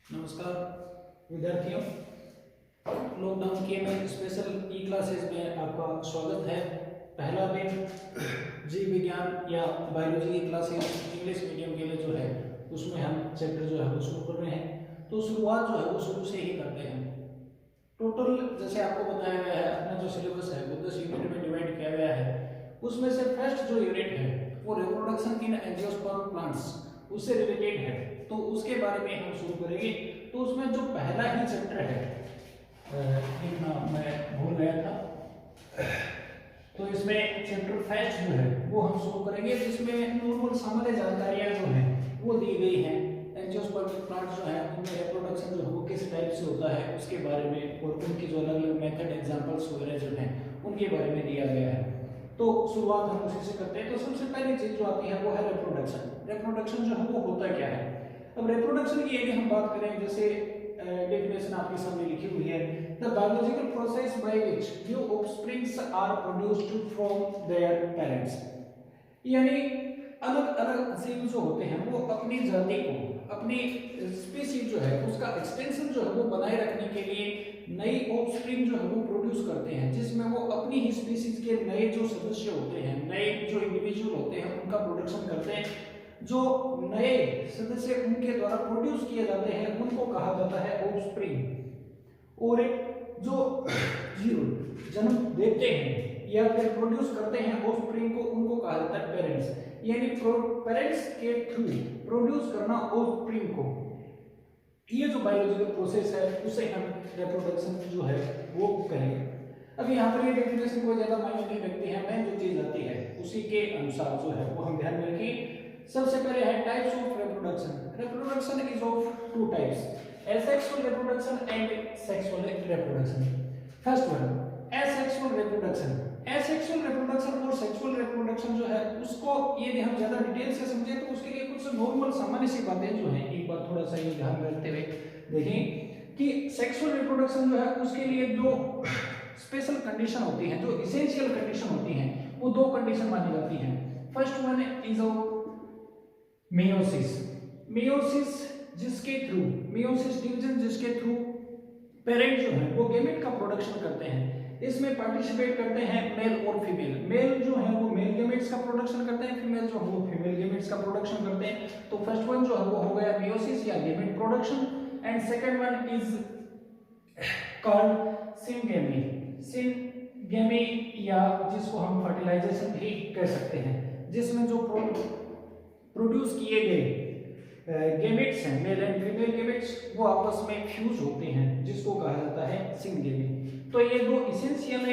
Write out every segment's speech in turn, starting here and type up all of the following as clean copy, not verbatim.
नमस्कार विद्यार्थियों, लॉकडाउन के में स्पेशल ई क्लासेस में आपका स्वागत है। पहला दिन जीव विज्ञान या बायोलॉजी की क्लासेस इंग्लिश मीडियम के लिए जो है उसमें हम चैप्टर जो है वो शुरू कर रहे हैं। तो शुरुआत जो है वो शुरू से ही करते हैं। टोटल जैसे आपको बताया गया है, अपना जो सिलेबस है वो 10 यूनिट में डिवाइड किया गया है। उसमें से फर्स्ट जो यूनिट है वो रिप्रोडक्शन इन एंजियोस्पर्म प्लांट्स उससे रिलेटेड है, तो उसके बारे में हम शुरू करेंगे। तो उसमें जो पहला ही चैप्टर है, लिखना मैं भूल गया था, तो इसमें चैप्टर फर्स्ट जो है वो हम शुरू करेंगे, जिसमें नॉर्मल सामान्य जानकारियां जो हैं वो दी गई हैं। एंजियोस्पर्मिक प्लांट जो है उनमें रिप्रोडक्शन जो है वो किस टाइप से होता है उसके बारे में, और उनकी जो अलग अलग मेथड एग्जांपल्स वगैरह जो हैं उनके बारे में दिया गया है। तो शुरुआत हम उसी से करते हैं। तो सबसे पहली चीज जो आती है वो है रिप्रोडक्शन। रिप्रोडक्शन जो है वो होता क्या है? अब रिप्रोडक्शन की यदि हम बात करें, जैसे डेफिनेशन आपके सामने लिखी हुई है, the biological process by which new offsprings are produced from their parents. यानी अलग अलग जीव जो होते हैं वो अपनी जाति को, अपनी स्पीसीज जो है उसका एक्सटेंशन जो है वो बनाए रखने के लिए नई ऑफस्प्रिंग जो है वो प्रोड्यूस करते हैं, जिसमें वो अपनी ही स्पीसीज के नए जो सदस्य होते हैं, नए जो इंडिविजुअल होते हैं उनका प्रोडक्शन करते हैं। जो नए सदस्य उनके द्वारा प्रोड्यूस किए जाते हैं उनको कहा जाता है ऑफस्प्रिंग। और जो जीव जन्म देते हैं या फिर प्रोड्यूस करते हैं ऑफस्प्रिंग को, उनको कहा जाता है पेरेंट्स। यानी पेरेंट्स के थ्रू प्रोड्यूस करना ऑफस्प्रिंग को, ये जो बायोलॉजिकल प्रोसेस है उसे हम रिप्रोडक्शन जो है वो कहेंगे। अब यहाँ पर ये डेफिनेशन कोई ज्यादा मायने नहीं रखती है, मैं जो चीज आती है उसी के अनुसार जो है वो हम ध्यान में रखें। सबसे पहले है types of reproduction. Reproduction is of two types, asexual reproduction and sexual reproduction. First one asexual reproduction. Asexual reproduction और सेक्सुअल रिप्रोडक्शन जो है उसको यदि हम ज्यादा डिटेल से समझें तो उसके लिए कुछ नॉर्मल सामान्य सी बातें जो हैं एक बार थोड़ा सा ये ध्यान में रखते हुए देखें कि सेक्सुअल रिप्रोडक्शन जो है उसके लिए जो स्पेशल कंडीशन होती है, जो इसेंशियल कंडीशन होती हैं, वो दो कंडीशन मानी जाती हैं। First one is meiosis. Meiosis जिसके थ्रू, मेयोसिस डिवीजन जिसके थ्रू पेरेंट जो है वो गेमेट का प्रोडक्शन करते हैं। इसमें पार्टिसिपेट करते हैं मेल और फीमेल। मेल जो है वो मेल गेमेट्स का प्रोडक्शन करते हैं, फीमेल जो है वो फीमेल गेमेट्स का प्रोडक्शन करते हैं। तो फर्स्ट वन जो है वो हो गया मेयोसिस या gamete production, and second one is called syngamy. Syngamy या जिसको हम फर्टिलाइजेशन भी कह सकते हैं, जिसमें जो प्रोड्यूस किए गए गेमेट्स हैं, मेल एंड फीमेल गेमेट्स, वो आपस में फ्यूज होते हैं, जिसको कहा जाता है सिनगेमी। तो ये दो इसेंशियल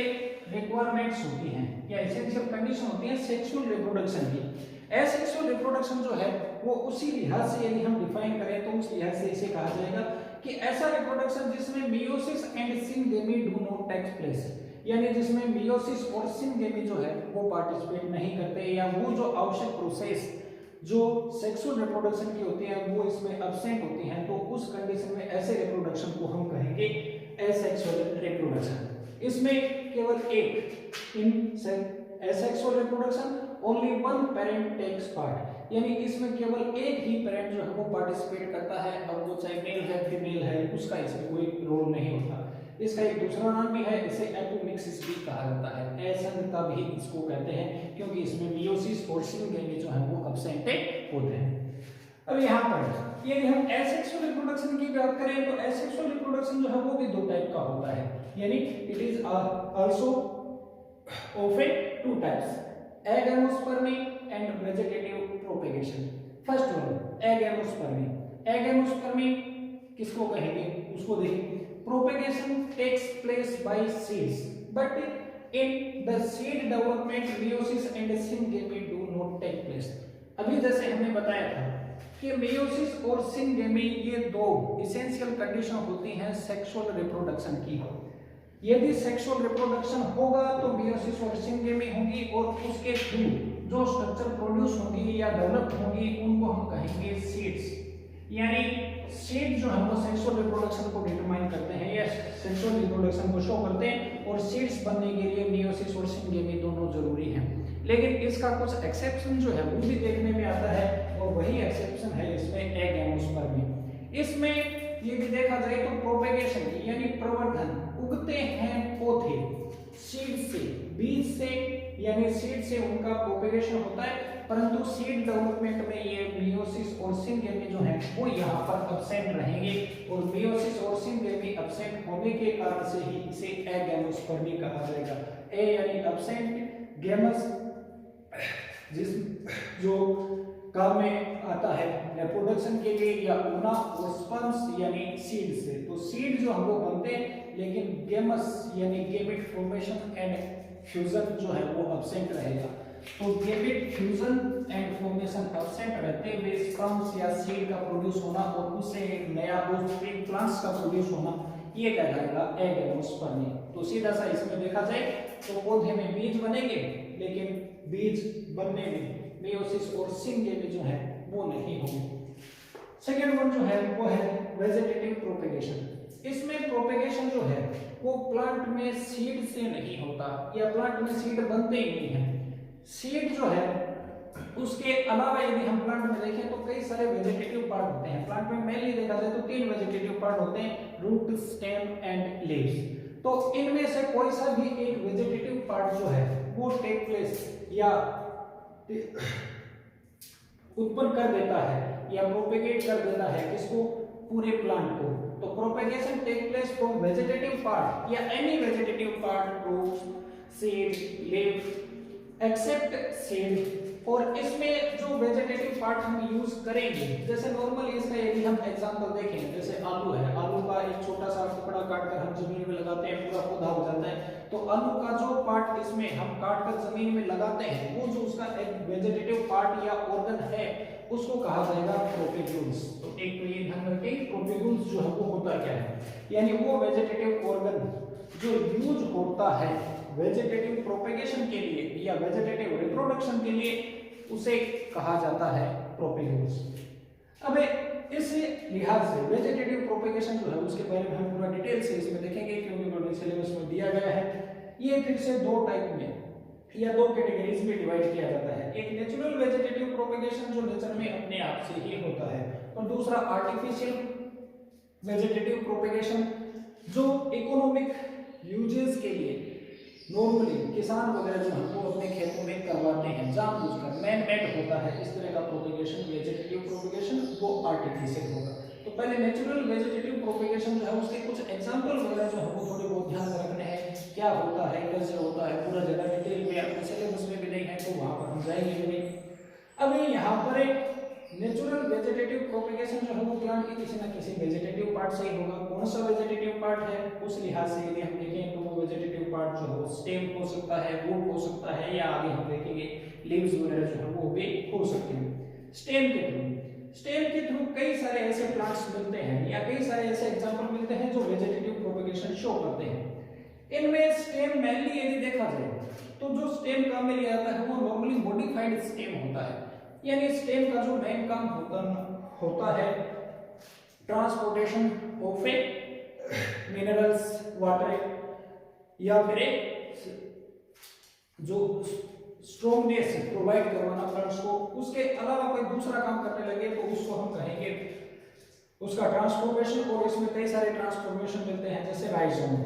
रिक्वायरमेंट्स होती हैं या इसेंशियल कंडीशन होती हैं सेक्सुअल रिप्रोडक्शन की। एसेक्सुअल रिप्रोडक्शन जो है वो उसी लिहाज से यदि हम डिफाइन करें तो उस लिहाज से इसे कहा जाएगा कि ऐसा रिप्रोडक्शन जिसमें meiosis and syngamy do not take place. यानी जिसमें मेयोसिस और सिनगेमी जो है वो पार्टिसिपेट नहीं करते, या वो जो आवश्यक प्रोसेस जो सेक्सुअल रिप्रोडक्शन की होती है वो इसमें एब्सेंट होती हैं, तो उस कंडीशन में ऐसे रिप्रोडक्शन को हम कहेंगे एसेक्सुअल रिप्रोडक्शन। इसमें केवल एक, in asexual reproduction only one parent takes part, यानी इसमें केवल एक ही पेरेंट जो है वो पार्टिसिपेट करता है, और वो चाहे मेल है फीमेल है उसका इसमें कोई रोल नहीं होता। इसका एक दूसरा नाम भी है, इसे एपोमिक्सिस भी कहा जाता है, असंगता भी इसको कहते हैं, क्योंकि इसमें मेयोसिस और सिनगेमी जो है वो एब्सेंट होते हैं। अब यहाँ पर यदि हम एसेक्सुअल रिप्रोडक्शन की बात करें तो एसेक्सुअल रिप्रोडक्शन जो है वो भी दो टाइप का होता है, यानी it is also of A two types, एगेमोस्पर्मी and vegetative propagation. First one एगेमोस्पर्मी। एगेमोस्पर्मी किसको कहेंगे उसको देखिए। Propagation takes place by seeds, but in the seed development meiosis and syngamy do not take place। अभी जैसे हमने बताया था कि मेयोसिस और सिनगेमी ये दो इसेंशियल कंडीशन होती हैं सेक्सुअल रिप्रोडक्शन की। यदि सेक्सुअल रिप्रोडक्शन होगा तो मेयोसिस और सिनगेमी होंगी, और उसके थ्रू जो स्ट्रक्चर प्रोड्यूस होंगी या डेवलप होंगी उनको हम कहेंगे सीड्स। यानी सीड जो है वो सेक्सुअल रिप्रोडक्शन को डिटरमाइन करते हैं या सेक्सुअल रिप्रोडक्शन को शो करते हैं, और सीड्स बनने के लिए मेयोसिस और सिनगेमी दोनों जरूरी हैं। लेकिन इसका कुछ एक्सेप्शन जो है वो भी देखने में आता है, और वही एक्सेप्शन है इसमें एगेमोस्पर्मी। इसमें ये भी देखा जाए तो प्रोपेगेशन यानी प्रवर्धन, उगते हैं पौधे सीड से, बीज से, यानी सीड से उनका प्रोपेगेशन होता है, परंतु सीड डेवलपमेंट में ये मियोसिस और सिंगेमी जो है वो यहाँ पर एब्सेंट रहेंगे, और मियोसिस और सिंगेमी एब्सेंट होने के कारण से ही इसे एगैमोस्पर्मी कहा जाएगा। ए यानी एब्सेंट, गैमस जिस जो काम में आता है रिप्रोडक्शन के लिए, या उगना, और स्पर्म्स यानी सीड से। तो सीड जो हमको बनते हैं, लेकिन गेमस यानी गेमेट फॉर्मेशन एंड फ्यूजन जो है वो एब्सेंट रहेगा। तो gamete fusion and formation absent रहते हुए स्पर्म्स या सीड का प्रोड्यूस होना और उससे एक नया ऑफस्प्रिंग प्लांट्स का प्रोड्यूस होना, ये कहलाएगा एगैमोस्पर्मी। तो सीधा सा इसमें देखा जाए तो पौधे में बीज बनेंगे, लेकिन बीज बनने में मियोसिस और सिंगेमी जो है वो नहीं होंगे। सेकेंड वन जो है वो है वेजिटेटिव प्रोपेगेशन। इसमें प्रोपेगेशन जो है वो प्लांट में सीड से नहीं होता, या प्लांट में सीड बनते ही नहीं है। सीड जो है उसके अलावा यदि हम प्लांट में देखें तो कई सारे वेजिटेटिव पार्ट होते हैं। प्लांट में मेनली देखा जाए तो 3 वेजिटेटिव पार्ट होते हैं, रूट, स्टेम एंड लीव्स। तो इनमें से कोई सा भी एक वेजिटेटिव पार्ट जो है वो टेक प्लेस या उत्पन्न कर देता है या प्रोपेगेट कर देता है किसको, पूरे प्लांट को। तो propagation take place from vegetative part या any vegetative part, root, seed, leaf except seed. और इसमें जो वेजिटेटिव पार्ट हम यूज करेंगे, जैसे नॉर्मली इसका यदि हम एग्जांपल देखें, जैसे आलू है, आलू का एक छोटा सा टुकड़ा काटकर हम जमीन में लगाते हैं, पूरा पौधा हो जाता है। तो आलू का जो पार्ट इसमें हम काटकर जमीन में लगाते हैं, वो जो उसका एक वेजिटेटिव पार्ट या ऑर्गन है उसको कहा जाएगा प्रोपेग्यूल्स। तो एक तो ये ध्यान रखें, प्रोपेग्यूल्स जो है वो होता क्या है, यानी वो वेजिटेटिव ऑर्गन जो यूज होता है वेजिटेटिव प्रोपेगेशन के लिए या वेजिटेटिव रिप्रोडक्शन के लिए, उसे कहा जाता है प्रोपेग्यूल्स। अब इस लिहाज से वेजिटेटिव प्रोपेगेशन जो है उसके बारे में हम पूरा डिटेल से इसमें देखेंगे, क्योंकि बड़े सिलेबस में दिया गया है। ये फिर से 2 टाइप में या 2 कैटेगरीज में डिवाइड किया जाता है। एक नेचुरल वेजिटेटिव प्रोपेगेशन जो नेचर में अपने आप से ही होता है, और दूसरा आर्टिफिशियल वेजिटेटिव प्रोपेगेशन जो इकोनॉमिक यूजेस के लिए नॉर्मली किसान वगैरह जो है वो अपने खेतों में करवाते हैं, जानबूझकर मैन मेड होता है। इस तरह का प्रोपेगेशन वेजिटेटिव प्रोपेगेशन वो आर्टिफिशियल होगा। तो पहले नेचुरल वेजिटेटिव प्रोपेगेशन जो है उसके कुछ एग्जांपल वगैरह जो है वो थोड़े बहुत ध्यान में रखने हैं, क्या होता है, कैसे होता है, पूरा ज़्यादा डिटेल में अपने सिलेबस में भी नहीं है तो वहां पर हम जाएंगे भी नहीं। अभी यहाँ पर एक नेचुरल वेजिटेटिव प्रोपेगेशन जो है वो प्लांट के किसी न किसी वेजिटेटिव पार्ट से ही होगा। कौन सा वेजिटेटिव पार्ट है उस लिहाज से यदि हम देखें तो वो वेजिटेटिव पार्ट जो है वो स्टेम हो सकता है, रूट हो सकता है, या आगे हम देखेंगे लीव्स वगैरह जो है वो भी हो सकते हैं। स्टेम के थ्रू कई सारे ऐसे प्लांट्स मिलते हैं या कई सारे ऐसे एग्जांपल मिलते हैं जो वेजिटेटिव प्रोपेगेशन शो करते हैं। इनमें स्टेम मेनली यदि देखा जाए तो जो स्टेम काम में लिया जाता है वो नॉर्मली मॉडिफाइड स्टेम होता है, यानी स्टेम का जो मेन काम होता है transportation of A minerals, water, या फिर जो स्ट्रॉन्गनेस प्रोवाइड करवाना प्लांट्स को। उसके अलावा कोई दूसरा काम करने लगे तो उसको हम कहेंगे उसका ट्रांसफॉर्मेशन। और इसमें कई सारे ट्रांसफॉर्मेशन मिलते हैं, जैसे राइजोम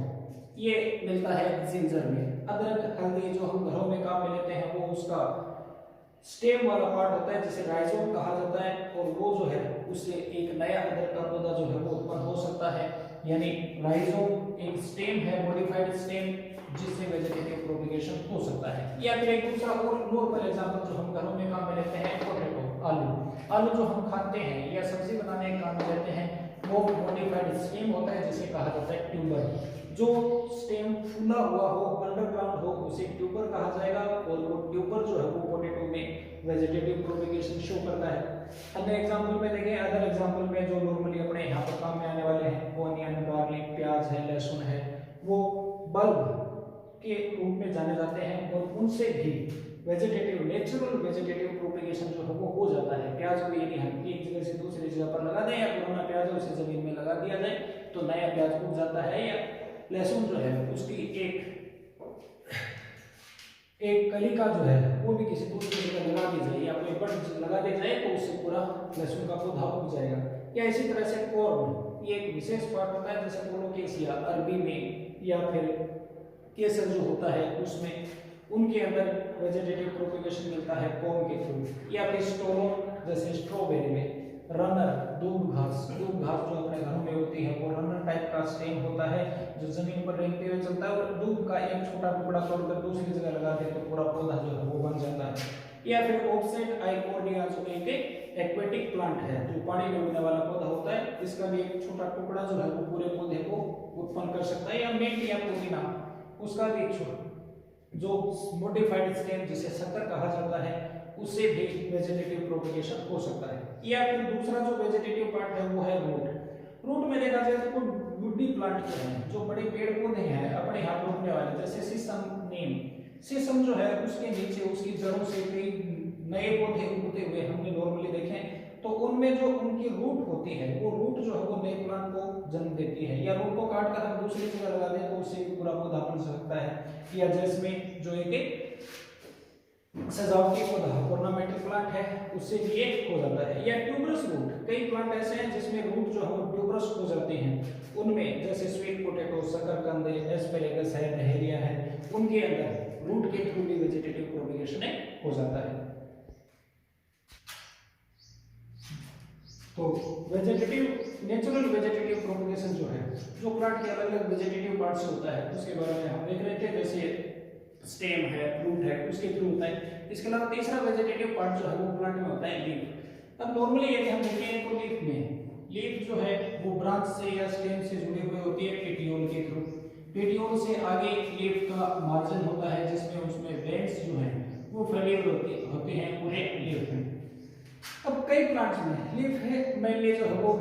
ये मिलता है जिंजर में, अदरक, हल्दी जो हम घरों में काम में लेते हैं वो उसका स्टेम वाला पार्ट होता है जिसे राइजोम कहा जाता है, और वो जो है उससे एक नया अदरक का पौधा जो है वो उत्पन्न हो सकता है। यानी राइजोम एक स्टेम है, मॉडिफाइड स्टेम, जिससे वेजिटेटिव प्रोपेगेशन हो सकता है। या फिर एक दूसरा और नॉर्मल एग्जांपल जो हम घरों में काम में लेते हैं, पोटैटो, आलू जो हम खाते हैं या सब्जी बनाने के काम में लेते हैं वो मॉडिफाइड स्टेम होता है जिसे कहा जाता है ट्यूबर। जो स्टेम फूला हुआ हो, अंडरग्राउंड हो, उसे ट्यूबर कहा जाएगा, और वो ट्यूबर जो है वो पोटैटो में वेजिटेटिव प्रोपेगेशन शो करता है। अन्य एग्जांपल में देखें, अदर एग्जांपल में जो नॉर्मली अपने यहाँ पर काम में आने वाले हैं वो अनियन, गार्लिक, प्याज है, लहसुन है, वो बल्ब के रूप में जाने जाते हैं, और उनसे भी वेजिटेटिव नेचुरल वेजिटेटिव प्रोपेगेशन जो है वो हो जाता है। प्याज को यदि हम एक जगह से दूसरी जगह पर लगा दें या पुराना प्याज है उसे जमीन में लगा दिया जाए तो नया प्याज उग जाता है, या लहसुन जो है उसकी एक कलिका जो है वो भी किसी दूसरी जगह लगा दी जाए या कोई बट लगा दी जाए तो उससे पूरा लहसुन का पौधा उग जाएगा। या इसी तरह से कॉर्न, ये एक विशेष पार्ट होता है, जैसे कोलोकेशिया अरबी में या फिर केसर जो होता है उसमें, उनके अंदर वेजिटेटिव प्रोपेगेशन मिलता है कॉर्न के थ्रू। या फिर स्टोलोन जैसे स्ट्रॉबेरी में, रनर दूब घास जो अपने घरों में होती है वो रनर टाइप का स्टेम होता है जो जमीन पर रेंगते हुए चलता है, और दूब का एक छोटा टुकड़ा तोड़कर दूसरी जगह लगा दे तो पूरा पौधा जो है वो बन जाता है। या फिर ऑफसेट आइकोर्डिया जो एक एक्वेटिक प्लांट है जो पानी में उगने वाला पौधा होता है, इसका भी एक छोटा टुकड़ा जो है वो पूरे पौधे को उत्पन्न कर सकता है। या मिंट या पुदीना, उसका भी जो मॉडिफाइड स्टेम जिसे शक्कर कहा जाता है उससे भी वेजिटेटिव प्रोपेगेशन हो सकता है। या फिर दूसरा जो वेजिटेटिव पार्ट है वो है रूट में देखा जाए तो वुडी प्लांट जो है, जो बड़े पेड़ पौधे हैं अपने हाथ रोकने वाले, जैसे शीशम जो है उसके नीचे उसकी जड़ों से कई नए पौधे उगते हुए हमने नॉर्मली देखे, तो उनमें जो उनकी रूट होती है वो रूट जो है वो नए प्लांट को जन्म देती है। या रूट को काट कर हम दूसरी जगह लगा दें तो उससे पूरा पौधा बन सकता है। या जैस्मिन जो एक सजावटी पौधा ऑर्नामेंटल प्लांट है उससे भी ये हो जाता है। या ट्यूबरस रूट, कई प्लांट ऐसे हैं जिसमें रूट जो है वो ट्यूबरस हो जाते हैं, उनमें जैसे स्वीट पोटैटो, शकरकंद, एस्पेरेगस है, डहेलिया है, उनके अंदर रूट के थ्रू भी वेजिटेटिव प्रोपेगेशन हो जाता है। तो नेचुरल वेजिटेटिव प्रोपेगेशन जो है, जो प्लांट के अलग अलग वेजिटेटिव पार्ट से होता है उसके बारे में हम देख रहे थे, जैसे स्टेम है, रूट है, उसके थ्रू होता है। इसके अलावा तीसरा वेजिटेटिव पार्ट जो है वो प्लांट में होता है लीफ। अब नॉर्मली यदि हम देखें तो लीफ जो है वो ब्रांच से या स्टेम से जुड़ी हुई होती है पेटियोल के थ्रू। पेटियोल से आगे लीफ का मार्जिन होता है जिसमें उसमें वेन्स जो है वो फैले होते हैं पूरे लीफ में। अब कई प्लांट्स में लीफ है मेनली जो है वो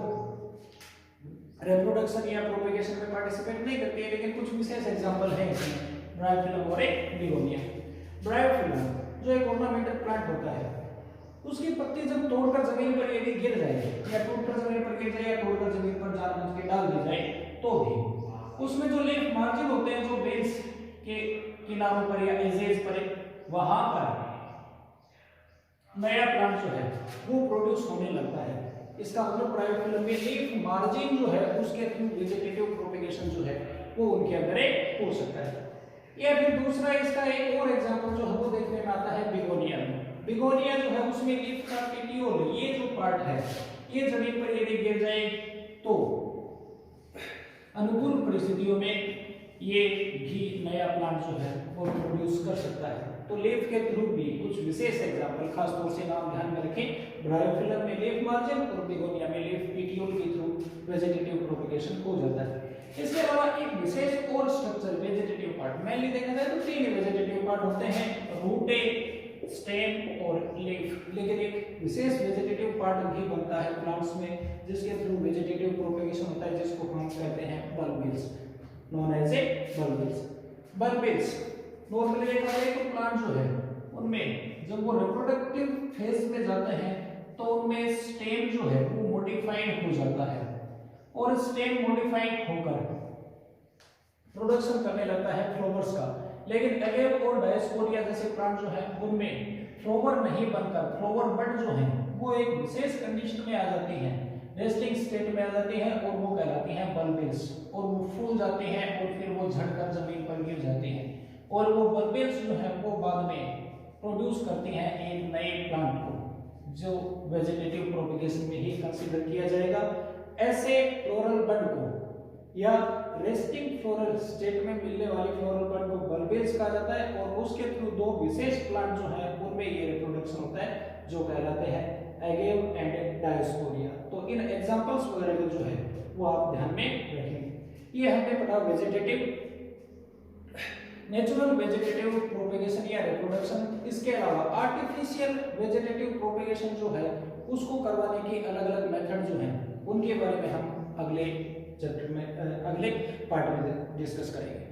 रिप्रोडक्शन या प्रोपेगेशन में पार्टिसिपेट नहीं करती है, लेकिन कुछ विशेष एग्जांपल है इसमें, ब्रायोफिलम और एक बिगोनिया। ब्रायोफिलम जो एक ऑर्नामेंटल प्लांट होता है, उसकी पत्ती जब तोड़कर जमीन पर यदि गिर जाए या टूटकर जमीन पर गिर जाए या तोड़कर जमीन पर जानबूझ के डाल दी जाए तो भी उसमें जो लीफ मार्जिन होते हैं, जो बेस के किनारों पर या एजेस पर, वहां पर नया प्लांट जो है वो प्रोड्यूस होने लगता है। इसका मतलब ब्रायोफिलम में लीफ मार्जिन जो है उसके थ्रू वेजिटेटिव प्रोपेगेशन जो है वो उनके अंदर हो सकता है। या फिर दूसरा इसका एक और एग्जांपल जो है वो देखने में आता है बिगोनिया में। बिगोनिया जो है उसमें लीफ का पेटियोल, ये जो पार्ट है, ये जमीन पर यदि गिर जाए तो अनुकूल परिस्थितियों में ये भी नया प्लांट जो है वो प्रोड्यूस कर सकता है। तो लीफ के थ्रू भी कुछ विशेष एग्जांपल, खास तौर से नाम ध्यान में रखें, ब्रायोफिलम में लीफ मार्जिन और बिगोनिया में लीफ पेटियोल के थ्रू वेजिटेटिव प्रोपेगेशन हो जाता है। इसके अलावा एक विशेष और स्ट्रक्चर वेजिटेटिव पार्ट, मेनली देखा जाए तो तीन वेजिटेटिव पार्ट होते हैं, रूट, स्टेम और लीफ, लेकिन एक विशेष वेजिटेटिव पार्ट भी बनता है प्लांट्स में जिसके थ्रू वेजिटेटिव प्रोपेगेशन होता है, जिसको हम कहते हैं bulbils, known as a bulbils. Normally देखा जाए तो प्लांट जो है उनमें जब वो रिप्रोडक्टिव फेज में जाते हैं तो उनमें स्टेम जो है वो मॉडिफाइड हो जाता है और स्टेम मॉडिफाइड होकर प्रोडक्शन करने लगता है फ्लावर्स का। लेकिन एगेव और डायस्पोरिया जैसे प्लांट जो है उनमें फ्लावर नहीं बनकर फ्लावर बड जो है वो एक विशेष कंडीशन में आ जाती हैं, रेस्टिंग स्टेट में आ जाती हैं और वो कहलाती हैं बल्बिल्स, और वो फूल जाते हैं और फिर वो झड़कर जमीन पर गिर जाती हैं और वो बल्बिल्स जो है वो बाद में प्रोड्यूस करती हैं एक नए प्लांट को, जो वेजिटेटिव प्रोपेगेशन में ही कंसीडर किया जाएगा। ऐसे फ्लोरल बड को या रेस्टिंग फ्लोरल स्टेट में मिलने वाली फ्लोरल बड को बल्बिल्स कहा जाता है और उसके थ्रू दो विशेष प्लांट जो है उनमें ये रिप्रोडक्शन होता है जो कहलाते हैं एगेव एंड डायस्पोरिया। तो इन एग्जांपल्स वगैरह जो है वो आप ध्यान में रखेंगे। ये हमने पढ़ा वेजिटेटिव, नेचुरल वेजिटेटिव प्रोपेगेशन या रिप्रोडक्शन। इसके अलावा आर्टिफिशियल वेजिटेटिव प्रोपेगेशन जो है उसको करवाने की अलग अलग मेथड जो है उनके बारे में हम अगले चैप्टर में, अगले पार्ट में डिस्कस करेंगे।